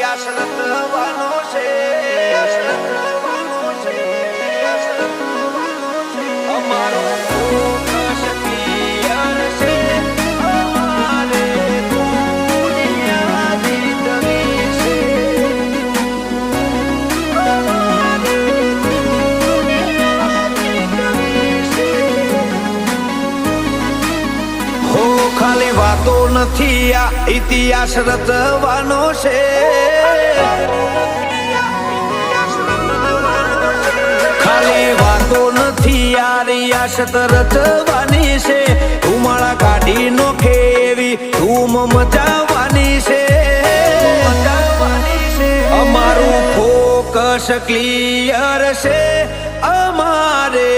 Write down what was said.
આશરતવાનો છે અમારો focus clear છે અમારે દુનિયા જીતવી છે અમારે દુનિયા જીતવી છે હો ખાલી વાતો નથી આ ઇતિહાસ રચવાનો છે ખાલી વાતો નથી આ રિયાસત રચવાની છે ધુમાડા કાઢી નોખે એવી ધૂમ મચાવવાની છે અમારું ફોકસ ક્લિયર છે અમારે